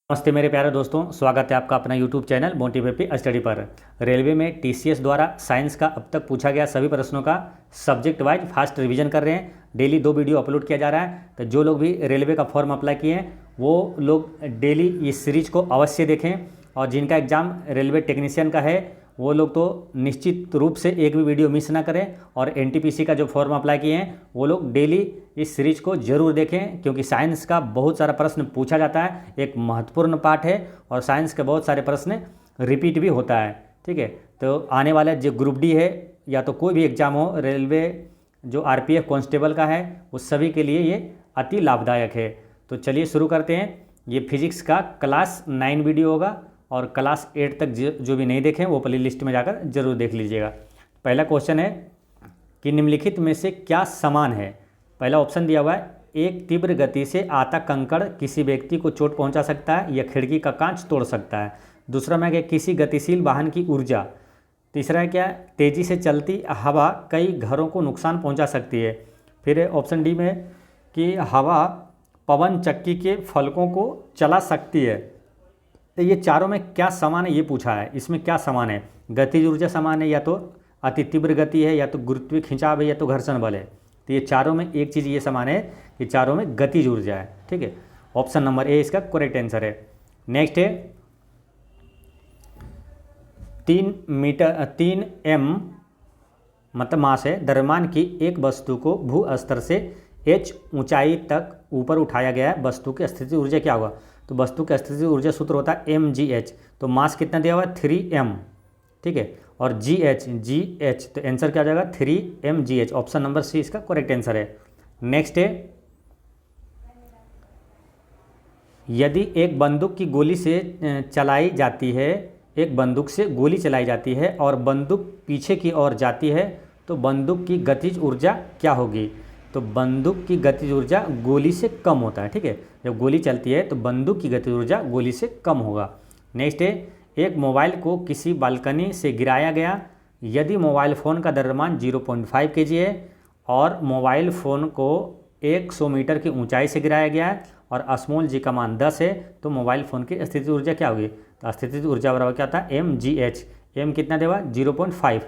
नमस्ते मेरे प्यारे दोस्तों, स्वागत है आपका अपना यूट्यूब चैनल मोटिवेपी स्टडी पर। रेलवे में टीसीएस द्वारा साइंस का अब तक पूछा गया सभी प्रश्नों का सब्जेक्ट वाइज फास्ट रिवीजन कर रहे हैं। डेली 2 वीडियो अपलोड किया जा रहा है। तो जो लोग भी रेलवे का फॉर्म अप्लाई किए हैं वो लोग डेली इस सीरीज को अवश्य देखें, और जिनका एग्ज़ाम रेलवे टेक्नीशियन का है वो लोग तो निश्चित रूप से एक भी वीडियो मिस ना करें। और एनटीपीसी का जो फॉर्म अप्लाई किए हैं वो लोग डेली इस सीरीज को जरूर देखें, क्योंकि साइंस का बहुत सारा प्रश्न पूछा जाता है। एक महत्वपूर्ण पार्ट है और साइंस के बहुत सारे प्रश्न रिपीट भी होता है। ठीक है, तो आने वाला जो ग्रुप डी है या तो कोई भी एग्ज़ाम हो, रेलवे जो आरपीएफ कांस्टेबल का है, उस सभी के लिए ये अति लाभदायक है। तो चलिए शुरू करते हैं। ये फिजिक्स का क्लास 9 वीडियो होगा, और क्लास 8 तक जो भी नहीं देखें वो प्ले लिस्ट में जाकर जरूर देख लीजिएगा। पहला क्वेश्चन है कि निम्नलिखित में से क्या समान है। पहला ऑप्शन दिया हुआ है, एक तीव्र गति से आता कंकड़ किसी व्यक्ति को चोट पहुंचा सकता है या खिड़की का कांच तोड़ सकता है। दूसरा में क्या, किसी गतिशील वाहन की ऊर्जा। तीसरा है क्या, तेज़ी से चलती हवा कई घरों को नुकसान पहुंचा सकती है। फिर ऑप्शन डी में कि हवा पवन चक्की के फलकों को चला सकती है। तो ये चारों में क्या समान है ये पूछा है। इसमें क्या समान है, गतिज ऊर्जा समान है, या तो अति तीव्र गति है, या तो गुरुत्वीय खिंचाव है, या तो घर्षण बल है। तो ये चारों में एक चीज़ ये समान है कि चारों में गतिज ऊर्जा है। ठीक है, ऑप्शन नंबर ए इसका करेक्ट आंसर है। नेक्स्ट है 3 m मतलब मास है, द्रव्यमान की एक वस्तु को भू स्तर से h ऊंचाई तक ऊपर उठाया गया है, वस्तु की स्थिति ऊर्जा क्या होगा। तो वस्तु की स्थिति ऊर्जा सूत्र होता है mgh। तो मास कितना दिया हुआ है 3m। ठीक है, और gh तो आंसर क्या हो जाएगा 3mgh। ऑप्शन नंबर सी इसका करेक्ट आंसर है। नेक्स्ट है, यदि एक बंदूक की गोली से चलाई जाती है, एक बंदूक से गोली चलाई जाती है और बंदूक पीछे की ओर जाती है, तो बंदूक की गतिज ऊर्जा क्या होगी। तो बंदूक की गतिज ऊर्जा गोली से कम होता है। ठीक है, जब गोली चलती है तो बंदूक की गतिज ऊर्जा गोली से कम होगा। नेक्स्ट है, एक मोबाइल को किसी बालकनी से गिराया गया, यदि मोबाइल फ़ोन का द्रव्यमान 0.5 kg है और मोबाइल फ़ोन को 100 मीटर की ऊंचाई से गिराया गया है और स्मॉल जी का मान 10 है, तो मोबाइल फ़ोन की स्थिति ऊर्जा क्या होगी। तो स्थिति ऊर्जा बराबर क्या होता है mgh। m कितना देगा 0.5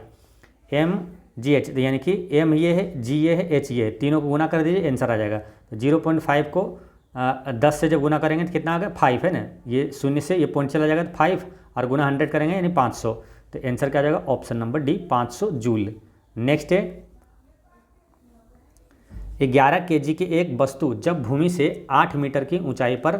mgh, यानी कि m ये है, g ये है, h ये है, तीनों को गुना कर दीजिए आंसर आ जाएगा। तो 0.5 को 10 से जब गुना करेंगे तो कितना आ गया 5 है ना, ये शून्य से ये पॉइंट चला जाएगा तो 5, और गुना 100 करेंगे यानी 500। तो आंसर क्या आ जाएगा option number D 500 joule. Next है, 11 kg की एक वस्तु जब भूमि से 8 मीटर की ऊंचाई पर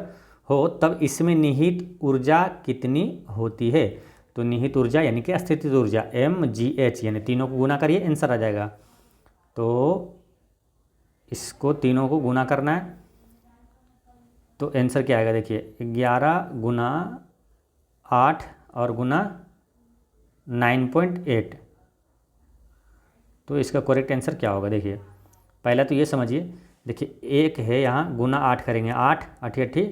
हो तब इसमें निहित ऊर्जा कितनी होती है। तो निहित ऊर्जा यानी कि स्थितिज ऊर्जा mgh, यानी तीनों को गुना करिए आंसर आ जाएगा। तो इसको तीनों को गुना करना है तो आंसर क्या आएगा, देखिए 11 गुना 8 और गुना 9.8। तो इसका करेक्ट आंसर क्या होगा। देखिए पहला तो ये समझिए, देखिए एक है यहाँ गुना 8 करेंगे, 8 8 8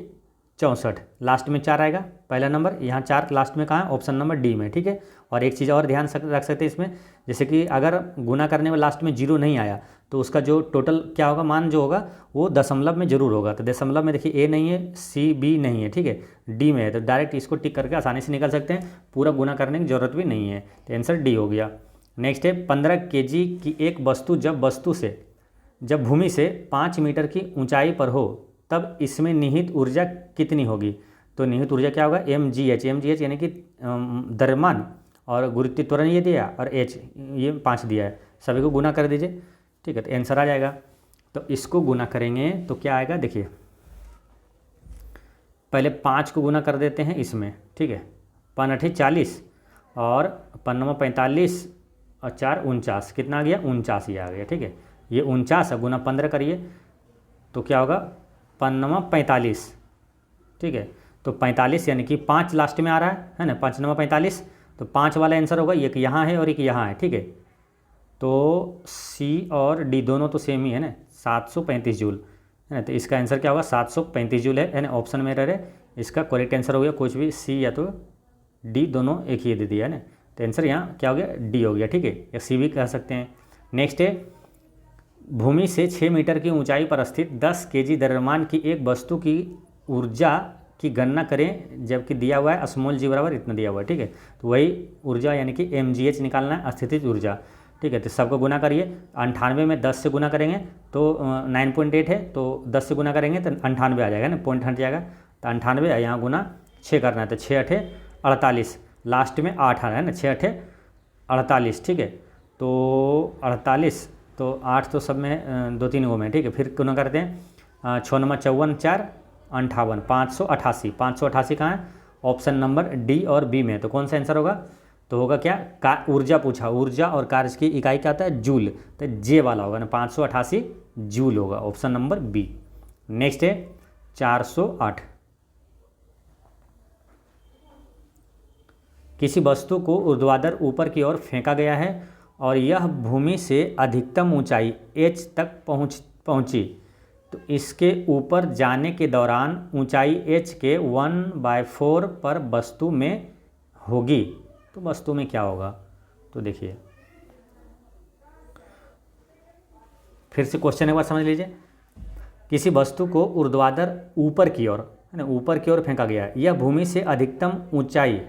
64, लास्ट में 4 आएगा पहला नंबर, यहाँ 4 लास्ट में कहाँ है ऑप्शन नंबर डी में। ठीक है, और एक चीज़ और ध्यान रख सकते हैं इसमें, जैसे कि अगर गुना करने में लास्ट में 0 नहीं आया तो उसका जो टोटल क्या होगा मान जो होगा वो दशमलव में जरूर होगा। तो दशमलव में देखिए ए नहीं है, सी बी नहीं है, ठीक है, डी में है, तो डायरेक्ट इसको टिक करके आसानी से निकल सकते हैं, पूरा गुना करने की जरूरत भी नहीं है। तो आंसर डी हो गया। नेक्स्ट है, 15 kg की एक वस्तु जब भूमि से 5 मीटर की ऊंचाई पर हो तब इसमें निहित ऊर्जा कितनी होगी। तो निहित ऊर्जा क्या होगा mgh यानी कि द्रव्यमान, और गुरुत्वीय त्वरण ये दिया और h ये 5 दिया है, सभी को गुना कर दीजिए। ठीक है, तो आंसर आ जाएगा। तो इसको गुना करेंगे तो क्या आएगा, देखिए पहले 5 को गुना कर देते हैं इसमें। ठीक है, 5 8 40 और 5 45 और 4 49, कितना आ गया 49 ही आ गया। ठीक है, ये 49 है, गुना 15 करिए तो क्या होगा 5 45। ठीक है, तो 45 यानी कि 5 लास्ट में आ रहा है ना, 5 9 45, तो 5 वाला आंसर होगा, एक यहाँ है और एक यहाँ है। ठीक है, तो सी और डी दोनों तो सेम ही है ना, 735 जूल है ना, तो इसका आंसर क्या होगा 735 जूल है ना, ऑप्शन में रहे इसका करेक्ट आंसर हो गया। कुछ भी सी या तो डी दोनों एक ही दे दिया है ना, तो आंसर यहाँ क्या हो गया डी हो गया। ठीक है, या सी भी कह सकते हैं। नेक्स्ट है, भूमि से 6 मीटर की ऊंचाई पर स्थित 10 kg द्रव्यमान की एक वस्तु की ऊर्जा की गणना करें, जबकि दिया हुआ है स्मॉल जी बराबर इतना दिया हुआ है, ठीक है। तो वही ऊर्जा यानी कि mgh निकालना है, स्थितिज ऊर्जा, ठीक है। तो सबको गुना करिए, 98 में 10 से गुना करेंगे तो 9.8 है, तो 10 से गुना करेंगे तो 98 आ जाएगा ना, पॉइंट हट जाएगा। तो 98 है, यहाँ गुना 6 करना है, तो 6 8 48, लास्ट में 8 आ रहा है ना, 6 8 48, ठीक है। तो 48, तो 8 तो सब में 2 3 गो में, ठीक है। फिर गुना करते हैं, 6 9 54 4 58, 588, 588 कहाँ है, ऑप्शन नंबर डी और बी में। तो कौन सा आंसर होगा, तो होगा क्या, ऊर्जा पूछा, ऊर्जा और कार्य की इकाई क्या होता है, जूल, तो जे वाला होगा ना, 588 जूल होगा, ऑप्शन नंबर बी। नेक्स्ट है 408, किसी वस्तु को ऊर्ध्वाधर ऊपर की ओर फेंका गया है और यह भूमि से अधिकतम ऊंचाई h तक पहुंची, तो इसके ऊपर जाने के दौरान ऊंचाई h के 1/4 पर वस्तु में होगी। तो वस्तु में क्या होगा, तो देखिए फिर से क्वेश्चन एक बार समझ लीजिए। किसी वस्तु को ऊर्ध्वाधर ऊपर की ओर, है ना, ऊपर की ओर फेंका गया है, यह भूमि से अधिकतम ऊंचाई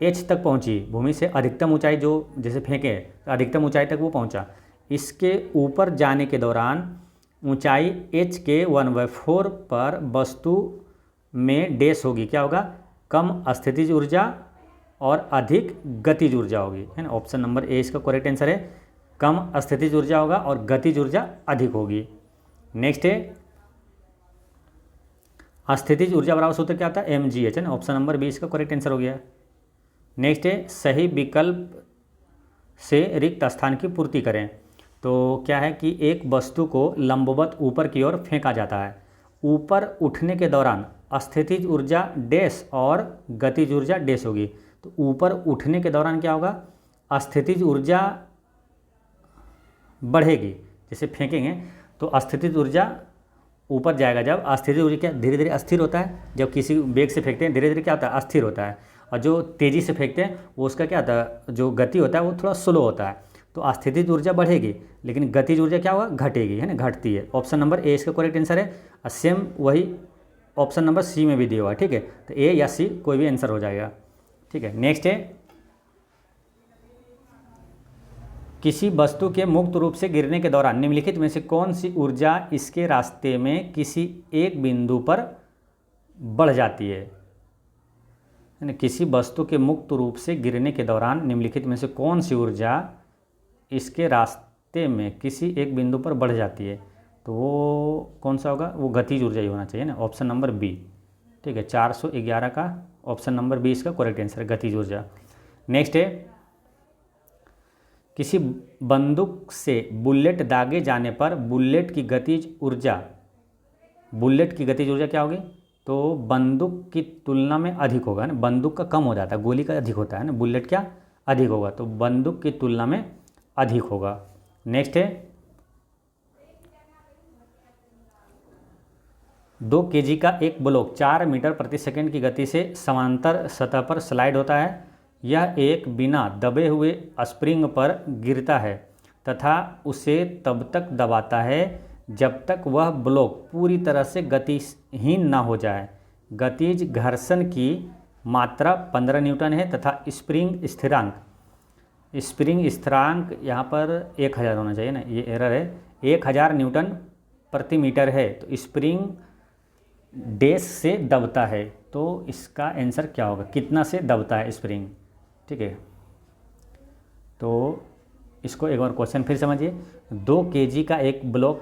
h तक पहुंची, भूमि से अधिकतम ऊंचाई जो जैसे फेंके अधिकतम ऊंचाई तक वो पहुंचा, इसके ऊपर जाने के दौरान ऊंचाई h के 1/4 पर वस्तु में डैश होगी, क्या होगा, कम स्थितिज ऊर्जा और अधिक गतिज ऊर्जा होगी, है ना। ऑप्शन नंबर ए इसका करेक्ट आंसर है, कम स्थितिज ऊर्जा होगा और गतिज ऊर्जा अधिक होगी। नेक्स्ट है स्थितिज ऊर्जा बराबर सूत्र क्या आता है, mgh, है ना, ऑप्शन नंबर बी इसका करेक्ट आंसर हो गया। नेक्स्ट है सही विकल्प से रिक्त स्थान की पूर्ति करें। तो क्या है कि एक वस्तु को लंबवत ऊपर की ओर फेंका जाता है, ऊपर उठने के दौरान स्थितिज ऊर्जा डैश और गतिज ऊर्जा डैश होगी। तो ऊपर उठने के दौरान क्या होगा, स्थितिज ऊर्जा बढ़ेगी, जैसे फेंकेंगे तो स्थितिज ऊर्जा ऊपर जाएगा। जब स्थितिज ऊर्जा क्या धीरे धीरे अस्थिर होता है, जब किसी वेग से फेंकते हैं धीरे धीरे क्या होता है, अस्थिर होता है, और जो तेज़ी से फेंकते हैं वो उसका क्या होता है, जो गति होता है वो थोड़ा स्लो होता है। तो स्थितिज ऊर्जा बढ़ेगी लेकिन गतिज ऊर्जा क्या होगा, घटेगी, है ना, घटती है। ऑप्शन नंबर ए इसका करेक्ट आंसर है, और सेम वही ऑप्शन नंबर सी में भी दिया हुआ है, ठीक है। तो ए या सी कोई भी आंसर हो जाएगा, ठीक है। नेक्स्ट है किसी वस्तु के मुक्त रूप से गिरने के दौरान निम्नलिखित में से कौन सी ऊर्जा इसके रास्ते में किसी एक बिंदु पर बढ़ जाती है, किसी वस्तु के मुक्त रूप से गिरने के दौरान निम्नलिखित में से कौन सी ऊर्जा इसके रास्ते में किसी एक बिंदु पर बढ़ जाती है। तो वो कौन सा होगा, वो गतिज ऊर्जा ही होना चाहिए ना, ऑप्शन नंबर बी, ठीक है। 411 का ऑप्शन नंबर बी इसका करेक्ट आंसर है, गतिज ऊर्जा। नेक्स्ट है किसी बंदूक से बुलेट दागे जाने पर बुलेट की गतिज ऊर्जा क्या होगी, तो बंदूक की तुलना में अधिक होगा ना, बंदूक का कम हो जाता है, गोली का अधिक होता है ना, बुलेट क्या अधिक होगा, तो बंदूक की तुलना में अधिक होगा। नेक्स्ट है 2 kg का एक ब्लॉक 4 मीटर प्रति सेकंड की गति से समांतर सतह पर स्लाइड होता है। यह एक बिना दबे हुए स्प्रिंग पर गिरता है तथा उसे तब तक दबाता है जब तक वह ब्लॉक पूरी तरह से गतिहीन न हो जाए। गतिज घर्षण की मात्रा 15 न्यूटन है तथा स्प्रिंग स्थिरांक यहाँ पर 1000 होना चाहिए ना, ये एरर है, 1000 न्यूटन प्रति मीटर है। तो स्प्रिंग डैश से दबता है, तो इसका आंसर क्या होगा, कितना से दबता है स्प्रिंग, ठीक है। तो इसको एक बार क्वेश्चन फिर समझिए। 2 kg का एक ब्लॉक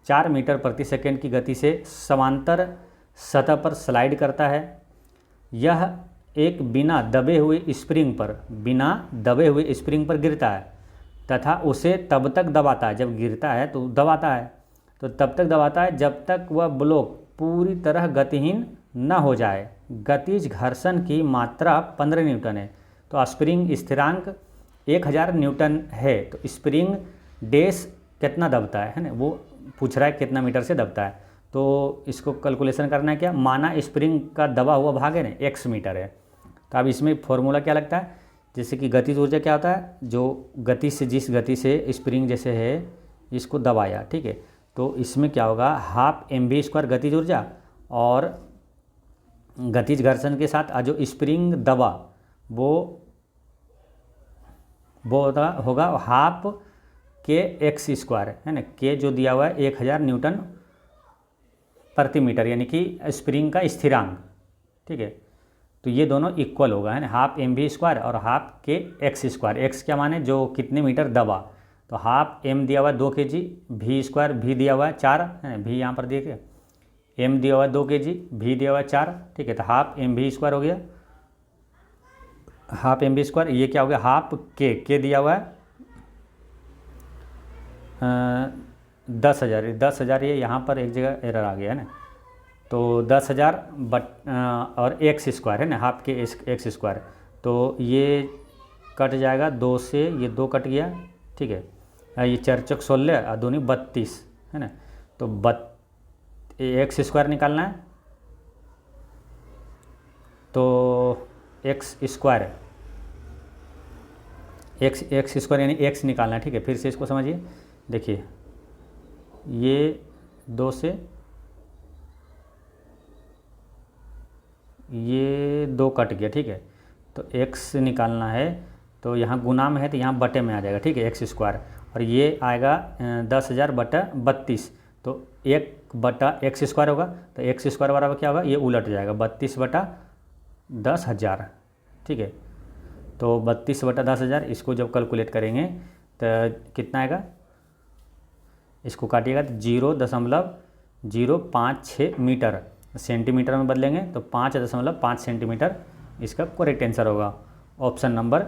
4 मीटर प्रति सेकंड की गति से समांतर सतह पर स्लाइड करता है। यह एक बिना दबे हुए स्प्रिंग पर गिरता है तथा उसे तब तक दबाता है, जब गिरता है तो दबाता है, तो तब तक दबाता है जब तक वह ब्लॉक पूरी तरह गतिहीन न हो जाए। गतिज घर्षण की मात्रा 15 न्यूटन है, तो स्प्रिंग स्थिरांक 1000 न्यूटन है। तो स्प्रिंग डैश कितना दबता है ना, वो पूछ रहा है कितना मीटर से दबता है। तो इसको कैलकुलेशन करना है, क्या माना स्प्रिंग का दबा हुआ भाग है ना x मीटर है। तो अब इसमें फॉर्मूला क्या लगता है, जैसे कि गतिज ऊर्जा क्या होता है, जो गति से जिस गति से स्प्रिंग जैसे है इसको दबाया, ठीक है, तो इसमें क्या होगा 12 mv² गतिज ऊर्जा और गतिज घर्षण के साथ जो स्प्रिंग दबा वो होगा हाफ के एक्स स्क्वायर, है ना। के जो दिया हुआ है 1000 न्यूटन प्रति मीटर, यानी कि स्प्रिंग का स्थिरांक, ठीक है। तो ये दोनों इक्वल होगा, है ना, हाफ एम वी स्क्वायर और हाफ के एक्स स्क्वायर। एक्स क्या माने, जो कितने मीटर दबा, तो हाफ एम दिया हुआ है 2 kg, वी स्क्वायर वी दिया हुआ है 4, है वी यहाँ पर देखिए, एम दिया हुआ है 2 kg, वी दिया हुआ है 4, ठीक है। तो हाफ एम वी स्क्वायर हो गया, हाफ एम वी स्क्वायर। ये क्या हो गया, हाफ के दिया हुआ है 10,000 ये यहाँ पर एक जगह एरर आ गया है ना। तो 10,000 और एक्स स्क्वायर, है ना, हाफ के एक्स स्क्वायर। तो ये कट जाएगा 2 से, ये 2 कट गया, ठीक है। ये 4 चौक 16 और 2 नी 32, है ना। तो एक्स स्क्वायर निकालना है, तो एक्स स्क्वायर यानी एक्स निकालना है, ठीक है। फिर से इसको समझिए, देखिए ये 2 से ये 2 कट गया, ठीक है। तो x निकालना है, तो यहाँ गुना में है तो यहाँ बटे में आ जाएगा, ठीक है, एक्स स्क्वायर। और ये आएगा 10,000 बटा 32, तो 1 बटा एक्स स्क्वायर होगा, तो एक्स स्क्वायर बराबर क्या होगा, ये उलट जाएगा 32 बटा 10,000, ठीक है। तो 32 बटा 10,000, इसको जब कैलकुलेट करेंगे तो कितना आएगा, इसको काटिएगा तो 0.056 मीटर, सेंटीमीटर में बदलेंगे तो 5.5 सेंटीमीटर इसका करेक्ट आंसर होगा। ऑप्शन नंबर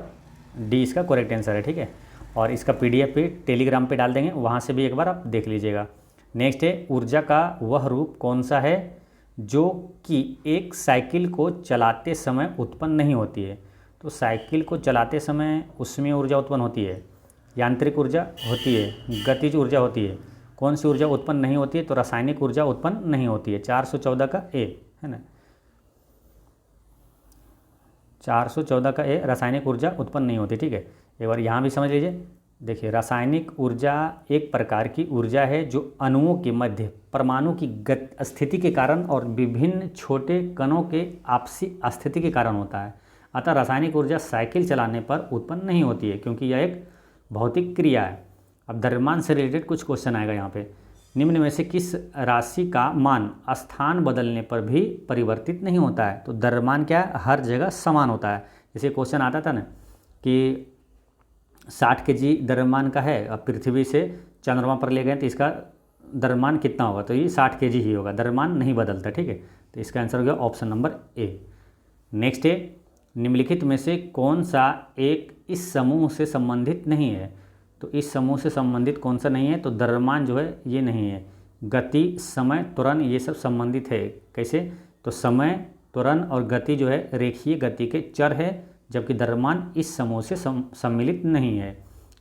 डी इसका करेक्ट आंसर है, ठीक है। और इसका PDF पे टेलीग्राम पे डाल देंगे, वहाँ से भी एक बार आप देख लीजिएगा। नेक्स्ट है, ऊर्जा का वह रूप कौन सा है जो कि एक साइकिल को चलाते समय उत्पन्न नहीं होती है। तो साइकिल को चलाते समय उसमें ऊर्जा उत्पन्न होती है, यांत्रिक ऊर्जा होती है, गतिज ऊर्जा होती है। कौन सी ऊर्जा उत्पन्न नहीं होती है, तो रासायनिक ऊर्जा उत्पन्न नहीं होती है। 414 का ए, है ना, 414 का ए, रासायनिक ऊर्जा उत्पन्न नहीं होती, ठीक है। एक बार यहाँ भी समझ लीजिए, देखिए रासायनिक ऊर्जा एक प्रकार की ऊर्जा है जो अणुओं के मध्य परमाणु की स्थिति के कारण और विभिन्न छोटे कणों के आपसी स्थिति के कारण होता है। अतः रासायनिक ऊर्जा साइकिल चलाने पर उत्पन्न नहीं होती है, क्योंकि यह एक भौतिक क्रिया है। अब द्रव्यमान से रिलेटेड कुछ क्वेश्चन आएगा यहाँ पे, निम्न में से किस राशि का मान स्थान बदलने पर भी परिवर्तित नहीं होता है। तो द्रव्यमान क्या है, हर जगह समान होता है। जैसे क्वेश्चन आता था ना कि 60 kg द्रव्यमान का है, अब पृथ्वी से चंद्रमा पर ले गए तो इसका द्रव्यमान कितना होगा, तो ये 60 kg ही होगा, द्रव्यमान नहीं बदलता, ठीक है। तो इसका आंसर हो गया ऑप्शन नंबर ए। नेक्स्ट है, निम्नलिखित में से कौन सा एक इस समूह से संबंधित नहीं है। तो इस समूह से संबंधित कौन सा नहीं है, तो द्रव्यमान जो है ये नहीं है। गति, समय, त्वरण ये सब संबंधित है। कैसे, तो समय, त्वरण और गति जो है रेखीय गति के चर है, जबकि द्रव्यमान इस समूह से सम्मिलित नहीं है।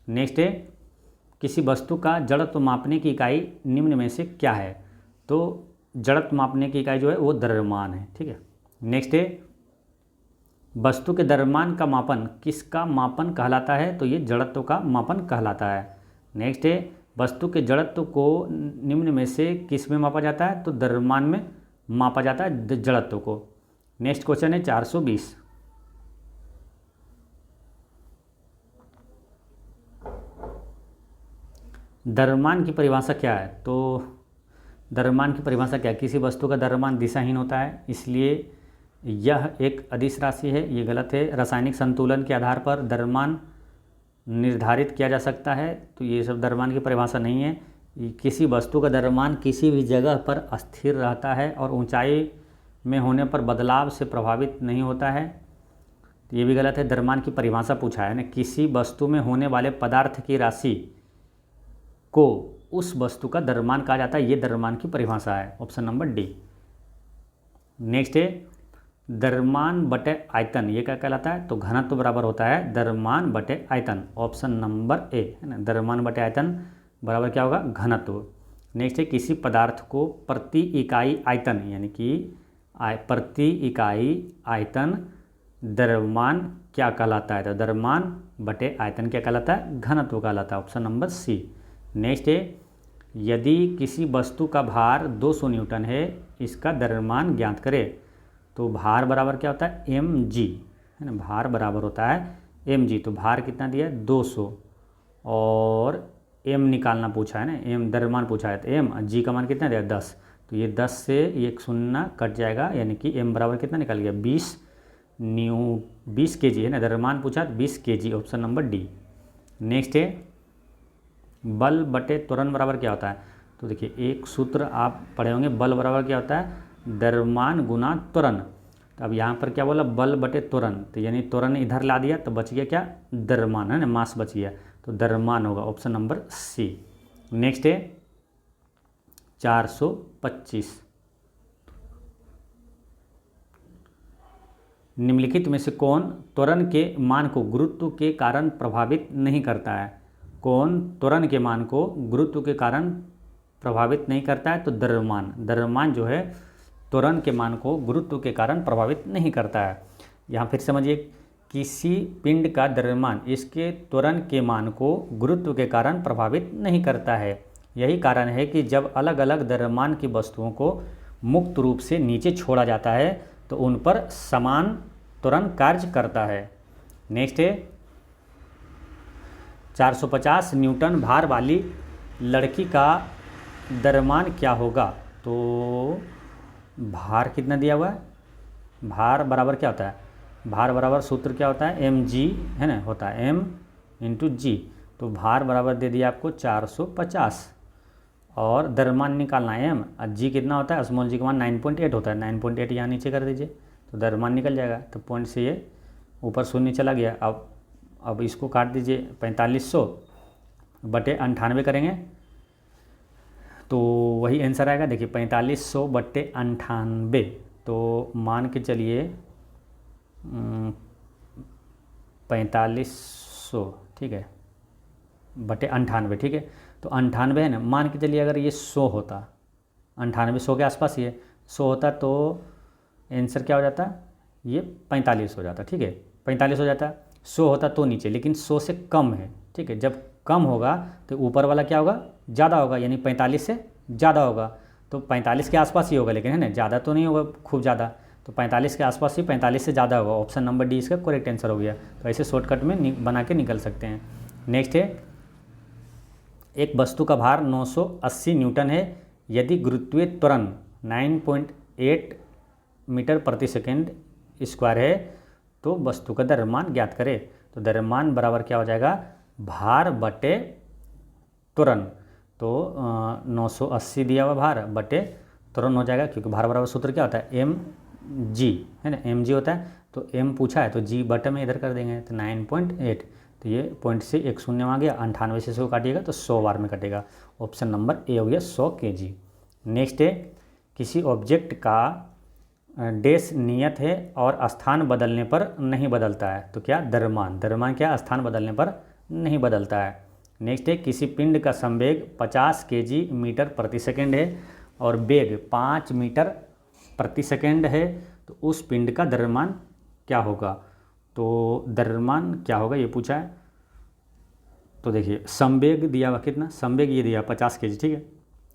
नेक्स्ट है, किसी वस्तु का जड़त्व मापने की इकाई निम्न में से क्या है। तो जड़त्व मापने की इकाई जो है वो द्रव्यमान है, ठीक है। नेक्स्ट है, वस्तु के द्रव्यमान का मापन किसका मापन कहलाता है, तो ये जड़त्व का मापन कहलाता है। नेक्स्ट है, वस्तु के जड़त्व को निम्न में से किस में मापा जाता है, तो द्रव्यमान में मापा जाता है जड़त्व को। नेक्स्ट क्वेश्चन है 420, द्रव्यमान की परिभाषा क्या है। तो द्रव्यमान की परिभाषा क्या है, किसी वस्तु का द्रव्यमान दिशाहीन होता है, इसलिए यह एक अदिश राशि है, ये गलत है। रासायनिक संतुलन के आधार पर द्रव्यमान निर्धारित किया जा सकता है, तो ये सब द्रव्यमान की परिभाषा नहीं है। किसी वस्तु का द्रव्यमान किसी भी जगह पर स्थिर रहता है और ऊंचाई में होने पर बदलाव से प्रभावित नहीं होता है, तो ये भी गलत है। द्रव्यमान की परिभाषा पूछा है ना, किसी वस्तु में होने वाले पदार्थ की राशि को उस वस्तु का द्रव्यमान कहा जाता है, ये द्रव्यमान की परिभाषा है। Option number D. नेक्स्ट है, द्रव्यमान बटे आयतन ये क्या कहलाता है, तो घनत्व बराबर होता है द्रव्यमान बटे आयतन। ऑप्शन नंबर ए, है ना, द्रव्यमान बटे आयतन बराबर क्या होगा, घनत्व। नेक्स्ट है, किसी पदार्थ को प्रति इकाई आयतन यानी कि प्रति इकाई आयतन द्रव्यमान क्या कहलाता है, तो द्रव्यमान बटे आयतन क्या कहलाता है, घनत्व कहलाता है। Option number C. नेक्स्ट है, यदि किसी वस्तु का भार 200 न्यूटन है, इसका द्रव्यमान ज्ञात करें। तो भार बराबर क्या होता है mg, है ना, भार बराबर होता है mg। तो भार कितना दिया है 200 और m निकालना पूछा है ना, m द्रव्यमान पूछा है तो m, g का मान कितना दिया 10। तो ये 10 से एक शून्य कट जाएगा, यानी कि m बराबर कितना निकल गया 20 kg, है ना, द्रव्यमान पूछा तो 20 kg, option number D. Next है बल बटे त्वरण बराबर क्या होता है। तो देखिए एक सूत्र आप पढ़े होंगे, बल बराबर क्या होता है द्रव्यमान गुना त्वरण। तो अब यहाँ पर क्या बोला बल बटे त्वरण, तो यानी त्वरण इधर ला दिया तो बच गया क्या द्रव्यमान, है ना, मास बच गया, तो द्रव्यमान होगा ऑप्शन नंबर सी। नेक्स्ट है 425, निम्नलिखित में से कौन त्वरण के मान को गुरुत्व के कारण प्रभावित नहीं करता है। कौन त्वरण के मान को गुरुत्व के कारण प्रभावित नहीं करता है। तो द्रव्यमान, द्रव्यमान जो है त्वरण के मान को गुरुत्व के कारण प्रभावित नहीं करता है। यहाँ फिर समझिए किसी पिंड का द्रव्यमान इसके त्वरण के मान को गुरुत्व के कारण प्रभावित नहीं करता है। यही कारण है कि जब अलग अलग द्रव्यमान की वस्तुओं को मुक्त रूप से नीचे छोड़ा जाता है तो उन पर समान त्वरण कार्य करता है। नेक्स्ट है 450 न्यूटन भार वाली लड़की का द्रव्यमान क्या होगा। तो भार कितना दिया हुआ है, भार बराबर क्या होता है, भार बराबर सूत्र क्या होता है mg, है ना, होता है m इंटू जी। तो भार बराबर दे दिया आपको 450 और द्रव्यमान निकालना है m, और g कितना होता है स्मॉल g का मान 9.8 होता है, 9.8 यहाँ नीचे कर दीजिए तो द्रव्यमान निकल जाएगा। तो पॉइंट से ये ऊपर शून्य चला गया। अब इसको काट दीजिए 4500 बटे 98 करेंगे तो वही आंसर आएगा। देखिए 4500 बटे 98, तो मान के चलिए 4500, ठीक है, बटे 98, ठीक है। तो 98 है ना, मान के चलिए अगर ये 100 होता, 98 100 के आसपास ये 100 होता तो आंसर क्या हो जाता, ये 45 हो जाता, ठीक है, 45 हो जाता। 100 होता तो नीचे, लेकिन 100 से कम है, ठीक है। जब कम होगा तो ऊपर वाला क्या होगा ज़्यादा होगा, यानी 45 से ज़्यादा होगा। तो 45 के आसपास ही होगा, लेकिन है ना ज़्यादा तो नहीं होगा खूब ज़्यादा, तो 45 के आसपास ही 45 से ज़्यादा होगा। ऑप्शन नंबर डी इसका करेक्ट आंसर हो गया। तो ऐसे शॉर्टकट में बना के निकल सकते हैं। नेक्स्ट है एक वस्तु का भार 980 न्यूटन है, यदि गुरुत्वीय त्वरण 9.8 मीटर प्रति सेकेंड स्क्वायर है तो वस्तु का द्रव्यमान ज्ञात करें। तो द्रव्यमान बराबर क्या हो जाएगा भार बटे त्वरण। तो 980 दिया हुआ भार बटे त्वरण हो जाएगा, क्योंकि भार बराबर सूत्र क्या होता है mg, है ना, mg होता है। तो m पूछा है तो g बटे में इधर कर देंगे तो 9.8, तो ये पॉइंट से एक शून्य आ गया, 98 से 100 काटिएगा तो 100 बार में कटेगा। ऑप्शन नंबर ए हो गया 100 kg। नेक्स्ट है किसी ऑब्जेक्ट का डैश नियत है और स्थान बदलने पर नहीं बदलता है। तो क्या द्रव्यमान, द्रव्यमान क्या स्थान बदलने पर नहीं बदलता है। नेक्स्ट है किसी पिंड का संवेग 50 kg मीटर प्रति सेकेंड है और वेग 5 मीटर प्रति सेकेंड है, तो उस पिंड का द्रव्यमान क्या होगा। तो द्रव्यमान क्या होगा ये पूछा है। तो देखिए संवेग दिया हुआ कितना, संवेग ये दिया 50 kg, ठीक है।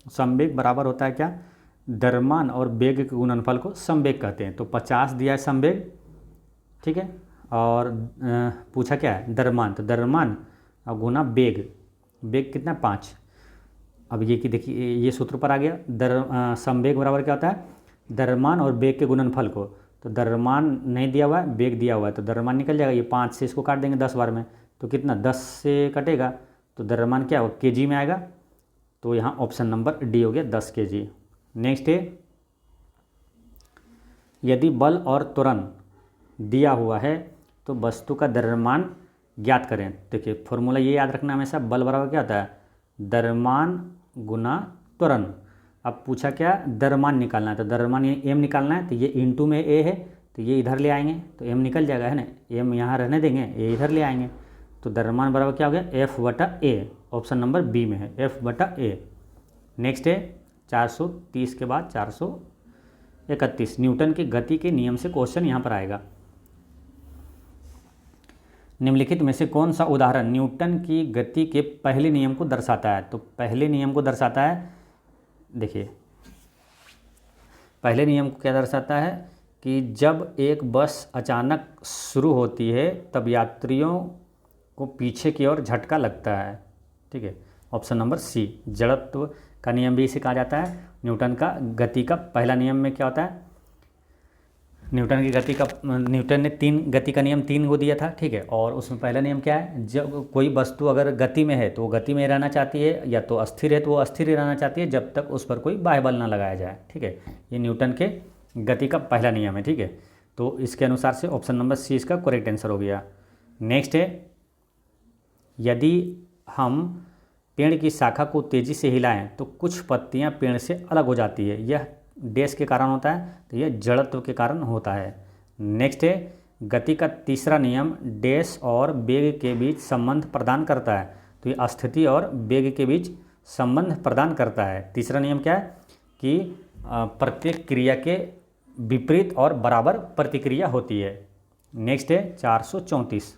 संवेग बराबर होता है क्या द्रव्यमान और वेग के गुणनफल को संवेग कहते हैं। तो 50 दिया है संवेग, ठीक है, और पूछा क्या है द्रव्यमान, तो द्रव्यमान और गुना वेग, वेग कितना 5। अब ये कि देखिए ये सूत्र पर आ गया, संवेग बराबर क्या होता है द्रव्यमान और वेग के गुणनफल को। तो द्रव्यमान नहीं दिया हुआ है, वेग दिया हुआ है, तो द्रव्यमान निकल जाएगा। ये 5 से इसको काट देंगे 10 बार में तो कितना 10 से कटेगा, तो द्रव्यमान क्या होगा kg में आएगा। तो यहाँ ऑप्शन नंबर डी हो गया 10 kg। नेक्स्ट है यदि बल और त्वरण दिया हुआ है तो वस्तु का द्रव्यमान ज्ञात करें। देखिए फॉर्मूला ये याद रखना हमेशा, बल बराबर क्या होता है द्रव्यमान गुना त्वरण। अब पूछा क्या द्रव्यमान निकालना है, तो द्रव्यमान ये m निकालना है, तो ये इंटू में a है तो ये इधर ले आएंगे तो m निकल जाएगा, है ना, m यहाँ रहने देंगे, a इधर ले आएंगे। तो द्रव्यमान बराबर क्या हो गया f बटा a, ऑप्शन नंबर बी में है f बटा a। नेक्स्ट है 430 के बाद 431 न्यूटन की गति के नियम से क्वेश्चन यहाँ पर आएगा। निम्नलिखित में से कौन सा उदाहरण न्यूटन की गति के पहले नियम को दर्शाता है। तो पहले नियम को दर्शाता है, देखिए पहले नियम को क्या दर्शाता है कि जब एक बस अचानक शुरू होती है तब यात्रियों को पीछे की ओर झटका लगता है। ठीक है, ऑप्शन नंबर सी, जड़त्व का नियम भी इसे कहा जाता है। न्यूटन का गति का पहला नियम में क्या होता है, न्यूटन ने तीन गति का नियम 3 को दिया था। ठीक है, और उसमें पहला नियम क्या है, जब कोई वस्तु अगर गति में है तो वो गति में रहना चाहती है, या तो अस्थिर है तो वो अस्थिर ही रहना चाहती है जब तक उस पर कोई बाह्य बल ना लगाया जाए। ठीक है, ये न्यूटन के गति का पहला नियम है। ठीक है, तो इसके अनुसार से ऑप्शन नंबर सी इसका करेक्ट आंसर हो गया। नेक्स्ट है, यदि हम पेड़ की शाखा को तेज़ी से हिलाएं तो कुछ पत्तियां पेड़ से अलग हो जाती है, यह डैश के कारण होता है, तो यह जड़त्व के कारण होता है। नेक्स्ट है, गति का तीसरा नियम डैश और वेग के बीच संबंध प्रदान करता है, तो ये स्थिति और वेग के बीच संबंध प्रदान करता है। तीसरा नियम क्या है कि प्रत्येक क्रिया के विपरीत और बराबर प्रतिक्रिया होती है। नेक्स्ट है 434,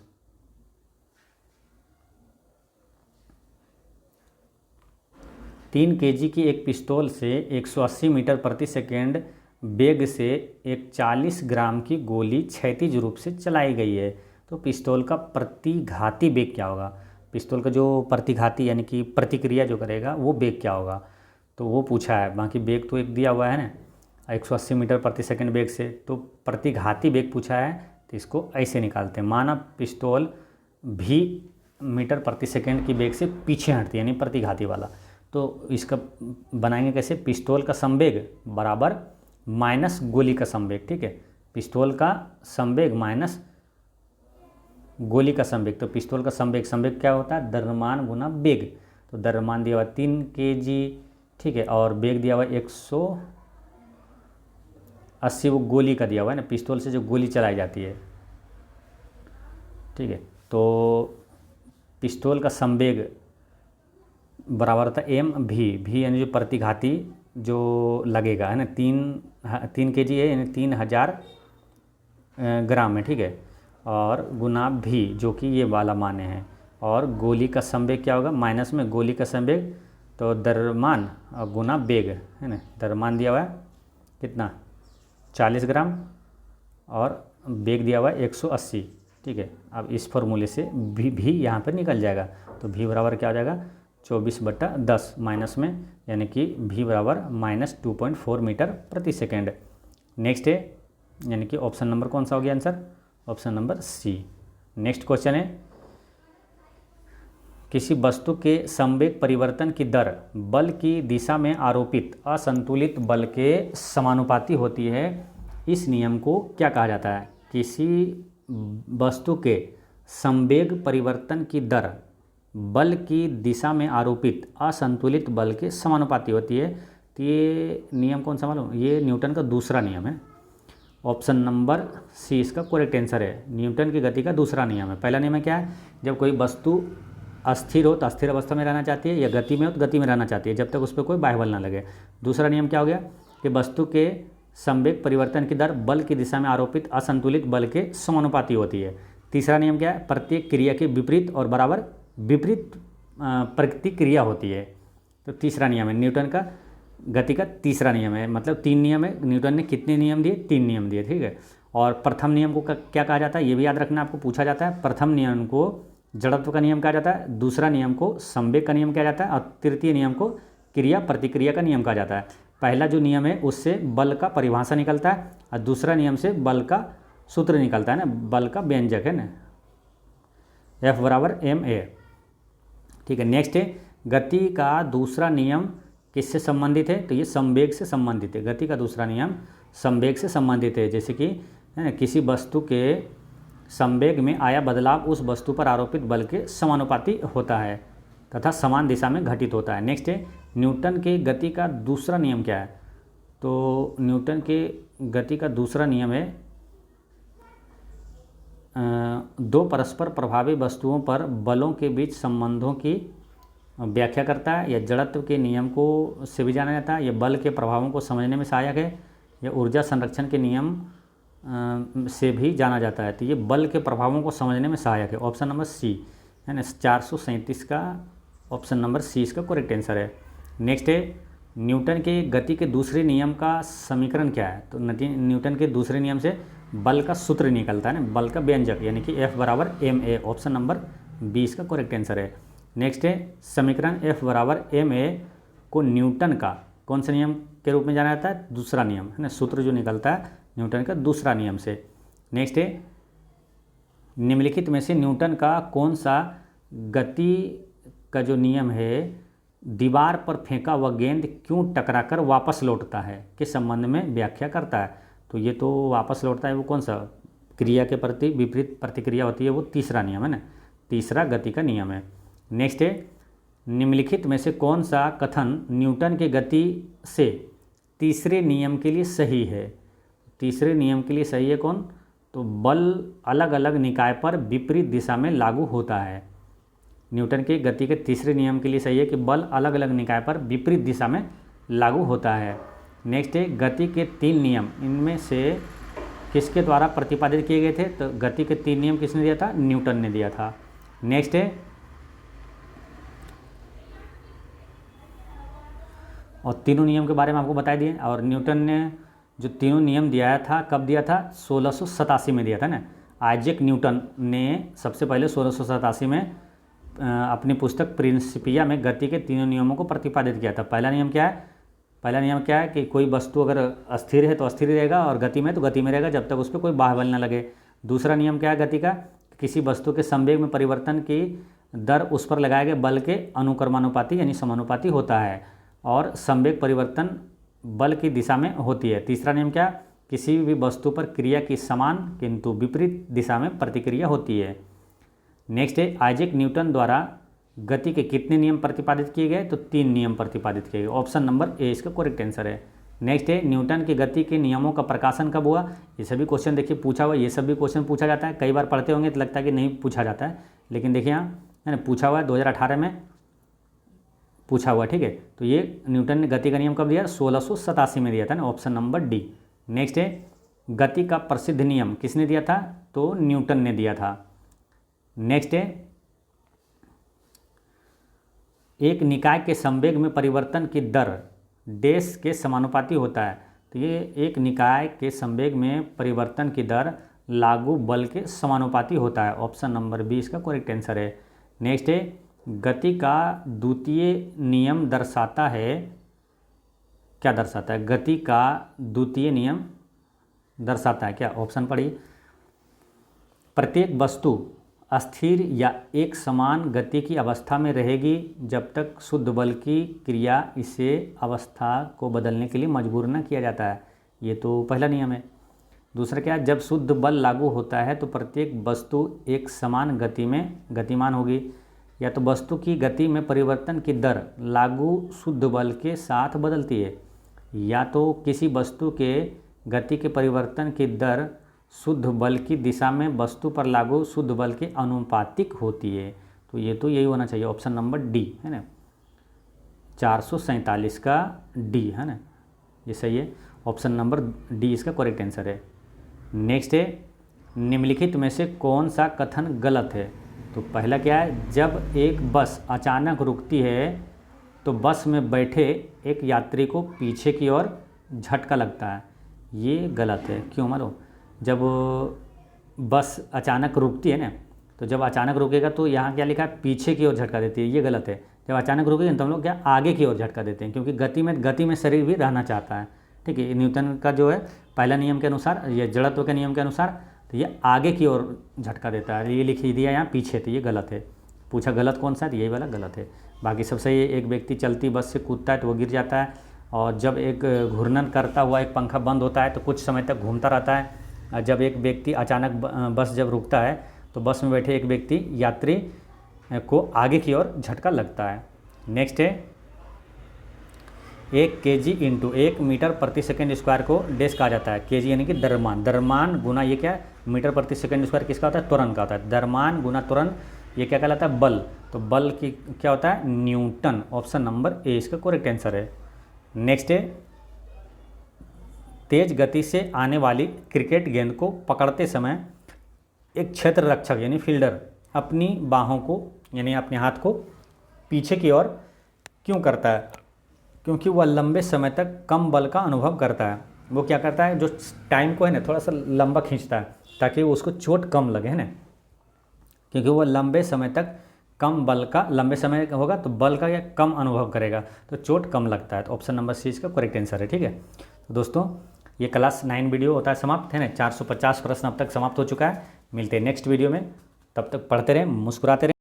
3 kg की एक पिस्तौल से 180 मीटर प्रति सेकेंड वेग से एक 40 ग्राम की गोली क्षैतिज रूप से चलाई गई है, तो पिस्तौल का प्रतिघाती वेग क्या होगा। पिस्तौल का जो प्रतिघाती यानी कि प्रतिक्रिया जो करेगा वो वेग क्या होगा, तो वो पूछा है। बाकी वेग तो एक दिया हुआ है ना 180 मीटर प्रति सेकेंड वेग से, तो प्रतिघाती वेग पूछा है, तो इसको ऐसे निकालते हैं। माना पिस्तौल भी मीटर प्रति सेकेंड की वेग से पीछे हटती है यानी प्रतिघाती वाला, तो इसका बनाएंगे कैसे, पिस्तौल का संवेग बराबर माइनस गोली का संवेग। ठीक है, पिस्तौल का संवेग माइनस गोली का संवेग, तो पिस्तौल का संवेग क्या होता है, द्रव्यमान गुना वेग। तो द्रव्यमान दिया हुआ 3 kg, ठीक है, और वेग दिया हुआ 180, वो गोली का दिया हुआ है ना, पिस्तौल से जो गोली चलाई जाती है। ठीक है, तो पिस्तौल का संवेग बराबर था एम भी यानी जो प्रतिघाती जो लगेगा है ना, 3 kg है यानी 3000 ग्राम है। ठीक है, और गुना भी जो कि ये वाला माने हैं, और गोली का संवेग क्या होगा, माइनस में गोली का संवेग, तो द्रव्यमान गुना वेग है ना, द्रव्यमान दिया हुआ है कितना 40 ग्राम और वेग दिया हुआ है 180। ठीक है, अब इस फॉर्मूले से भी यहाँ पर निकल जाएगा, तो भी बराबर क्या हो जाएगा 24/10 माइनस में, यानी कि भी बराबर -2.4 मीटर प्रति सेकेंड। नेक्स्ट है, यानी कि ऑप्शन नंबर कौन सा हो गया answer, option number C. Next question है, किसी वस्तु के संवेग परिवर्तन की दर बल की दिशा में आरोपित असंतुलित बल के समानुपाती होती है, इस नियम को क्या कहा जाता है। किसी वस्तु के संवेग परिवर्तन की दर बल की दिशा में आरोपित असंतुलित बल के समानुपाती होती है, तो ये नियम कौन सा मालूम, ये न्यूटन का दूसरा नियम है। ऑप्शन नंबर सी इसका करेक्ट आंसर है। न्यूटन की गति का दूसरा नियम है। पहला नियम है क्या है, जब कोई वस्तु अस्थिर हो तो अस्थिर अवस्था में रहना चाहती है, या गति में हो तो गति में रहना चाहती है जब तक उस पर कोई बाह्य बल ना लगे। दूसरा नियम क्या हो गया कि वस्तु के संवेग परिवर्तन की दर बल की दिशा में आरोपित असंतुलित बल के समानुपाती होती है। तीसरा नियम क्या है, प्रत्येक क्रिया के विपरीत और बराबर विपरीत प्रतिक्रिया होती है। तो तीसरा नियम है न्यूटन का गति का तीसरा नियम है, मतलब 3 नियम है। न्यूटन ने कितने नियम दिए, 3 नियम दिए। ठीक है, और प्रथम नियम को क्या कहा जाता है, ये भी याद रखना, आपको पूछा जाता है। प्रथम नियम को जड़त्व का नियम कहा जाता है, दूसरा नियम को संवेग का नियम कहा जाता है, और तृतीय नियम को क्रिया प्रतिक्रिया का नियम कहा जाता है। पहला जो नियम है उससे बल का परिभाषा निकलता है, और दूसरा नियम से बल का सूत्र निकलता है ना, बल का व्यंजक है ना, F बराबर ma। ठीक है, नेक्स्ट है, गति का दूसरा नियम किससे संबंधित है, तो ये संवेग से संबंधित है। गति का दूसरा नियम संवेग से संबंधित है, जैसे कि किसी वस्तु के संवेग में आया बदलाव उस वस्तु पर आरोपित बल के समानुपाती होता है तथा समान दिशा में घटित होता है। नेक्स्ट है, न्यूटन के गति का दूसरा नियम क्या है, तो न्यूटन के गति का दूसरा नियम है दो परस्पर प्रभावी वस्तुओं पर बलों के बीच संबंधों की व्याख्या करता है, या जड़त्व के नियम को से भी जाना जाता है, या बल के प्रभावों को समझने में सहायक है, या ऊर्जा संरक्षण के नियम से भी जाना जाता है। तो ये बल के प्रभावों को समझने में सहायक है। ऑप्शन नंबर सी है ना, 437 का ऑप्शन नंबर सी इसका करेक्ट आंसर है। नेक्स्ट है, न्यूटन के गति के दूसरे नियम का समीकरण क्या है? तो न्यूटन के दूसरे नियम से बल का सूत्र निकलता है ना, बल का व्यंजक, यानी कि F बराबर ma। ऑप्शन नंबर 20 का करेक्ट आंसर है। नेक्स्ट है समीकरण F बराबर ma को न्यूटन का कौन सा नियम के रूप में जाना जाता है? दूसरा नियम, है ना, सूत्र जो निकलता है न्यूटन का दूसरा नियम से। नेक्स्ट है निम्नलिखित में से न्यूटन का कौन सा गति का जो नियम है, दीवार पर फेंका हुआ गेंद क्यों टकराकर वापस लौटता है के संबंध में व्याख्या करता है? तो ये तो वापस लौटता है वो कौन सा क्रिया के प्रति विपरीत प्रतिक्रिया होती है, वो तीसरा नियम है ना, तीसरा गति का नियम है। नेक्स्ट है निम्नलिखित में से कौन सा कथन न्यूटन के गति से तीसरे नियम के लिए सही है? तीसरे नियम के लिए सही है कौन? तो बल अलग अलग निकाय पर विपरीत दिशा में लागू होता है। न्यूटन के गति के तीसरे नियम के लिए सही है कि बल अलग अलग निकाय पर विपरीत दिशा में लागू होता है। नेक्स्ट है गति के 3 नियम इनमें से किसके द्वारा प्रतिपादित किए गए थे? तो गति के 3 नियम किसने दिया था? न्यूटन ने दिया था। नेक्स्ट है और तीनों नियम के बारे में आपको बता दिए, और न्यूटन ने जो तीनों नियम दिया था कब दिया था? 1687 में दिया था ना। आइजैक न्यूटन ने सबसे पहले 1687 में अपनी पुस्तक प्रिंसिपिया में गति के तीनों नियमों को प्रतिपादित किया था। पहला नियम क्या है? पहला नियम क्या है कि कोई वस्तु अगर अस्थिर है तो अस्थिर रहेगा, और गति में तो गति में रहेगा जब तक उस पर कोई बाह्य बल न लगे। दूसरा नियम क्या है गति का? किसी वस्तु के संवेग में परिवर्तन की दर उस पर लगाए गए बल के अनुक्रमानुपाती यानी समानुपाती होता है, और संवेग परिवर्तन बल की दिशा में होती है। तीसरा नियम क्या? किसी भी वस्तु पर क्रिया की समान किंतु विपरीत दिशा में प्रतिक्रिया होती है। नेक्स्ट है आइजैक न्यूटन द्वारा गति के कितने नियम प्रतिपादित किए गए? तो 3 नियम प्रतिपादित किए गए। ऑप्शन नंबर ए इसका करेक्ट आंसर है। नेक्स्ट है न्यूटन की गति के नियमों का प्रकाशन कब हुआ? ये सभी क्वेश्चन देखिए पूछा हुआ, ये सभी क्वेश्चन पूछा जाता है। कई बार पढ़ते होंगे तो लगता है कि नहीं पूछा जाता है, लेकिन देखिए यहाँ है ना पूछा हुआ है, 2018 में पूछा हुआ, ठीक है। तो ये न्यूटन ने गति का नियम कब दिया? 1687 में दिया था ना, ऑप्शन नंबर डी। नेक्स्ट है गति का प्रसिद्ध नियम किसने दिया था? तो न्यूटन ने दिया था। नेक्स्ट है एक निकाय के संवेग में परिवर्तन की दर डैश के समानुपाती होता है। तो ये एक निकाय के संवेग में परिवर्तन की दर लागू बल के समानुपाती होता है। ऑप्शन नंबर बी इसका करेक्ट आंसर है। नेक्स्ट है गति का द्वितीय नियम दर्शाता है, क्या दर्शाता है? गति का द्वितीय नियम दर्शाता है क्या? ऑप्शन पढ़िए। प्रत्येक वस्तु अस्थिर या एक समान गति की अवस्था में रहेगी जब तक शुद्ध बल की क्रिया इसे अवस्था को बदलने के लिए मजबूर न किया जाता है। ये तो पहला नियम है। दूसरा क्या है? जब शुद्ध बल लागू होता है तो प्रत्येक वस्तु एक समान गति में गतिमान होगी। या तो वस्तु की गति में परिवर्तन की दर लागू शुद्ध बल के साथ बदलती है, या तो किसी वस्तु के गति के परिवर्तन की दर शुद्ध बल की दिशा में वस्तु पर लागू शुद्ध बल के अनुपातिक होती है। तो ये तो यही होना चाहिए, ऑप्शन नंबर डी है ना, 447 का डी है ना, ये सही है। ऑप्शन नंबर डी इसका करेक्ट आंसर है। नेक्स्ट है निम्नलिखित में से कौन सा कथन गलत है? तो पहला क्या है? जब एक बस अचानक रुकती है तो बस में बैठे एक यात्री को पीछे की ओर झटका लगता है। ये गलत है। क्यों मालूम? जब बस अचानक रुकती है ना, तो जब अचानक रुकेगा तो यहाँ क्या लिखा है? पीछे की ओर झटका देती है। ये गलत है। जब अचानक रुकेगी तो हम लोग क्या आगे की ओर झटका देते हैं, क्योंकि गति में शरीर भी रहना चाहता है, ठीक है। न्यूटन का जो है पहला नियम के अनुसार, ये जड़त्व के नियम के अनुसार, तो ये आगे की ओर झटका देता है। ये लिख दिया यहाँ पीछे, तो ये गलत है। पूछा गलत कौन सा है? तो यही वाला गलत है। बाकी सब सही है। एक व्यक्ति चलती बस से कूदता है तो वो गिर जाता है, और जब एक घूर्णन करता हुआ एक पंखा बंद होता है तो कुछ समय तक घूमता रहता है। जब एक व्यक्ति अचानक बस जब रुकता है तो बस में बैठे एक व्यक्ति यात्री को आगे की ओर झटका लगता है। नेक्स्ट है 1 kg इंटू 1 मीटर प्रति सेकंड स्क्वायर को डैश कहा जाता है। kg यानी कि द्रव्यमान, द्रव्यमान गुना ये क्या है? मीटर प्रति सेकंड स्क्वायर किसका होता है? त्वरण का होता है। द्रव्यमान गुना त्वरण, ये क्या कहलाता है? बल। तो बल की क्या होता है? न्यूटन। ऑप्शन नंबर ए इसका करेक्ट आंसर है। नेक्स्ट है तेज गति से आने वाली क्रिकेट गेंद को पकड़ते समय एक क्षेत्र रक्षक यानी फील्डर अपनी बाहों को यानी अपने हाथ को पीछे की ओर क्यों करता है? क्योंकि वह लंबे समय तक कम बल का अनुभव करता है। वो क्या करता है, जो टाइम को है ना थोड़ा सा लंबा खींचता है ताकि उसको चोट कम लगे, है ना, क्योंकि वो लंबे समय तक कम बल का, लंबे समय होगा तो बल का या कम अनुभव करेगा तो चोट कम लगता है। तो ऑप्शन नंबर सी इसका करेक्ट आंसर है। ठीक है, तो दोस्तों ये क्लास 9 वीडियो होता है समाप्त, है ना। 450 प्रश्न अब तक समाप्त हो चुका है। मिलते हैं नेक्स्ट वीडियो में, तब तक पढ़ते रहें, मुस्कुराते रहें।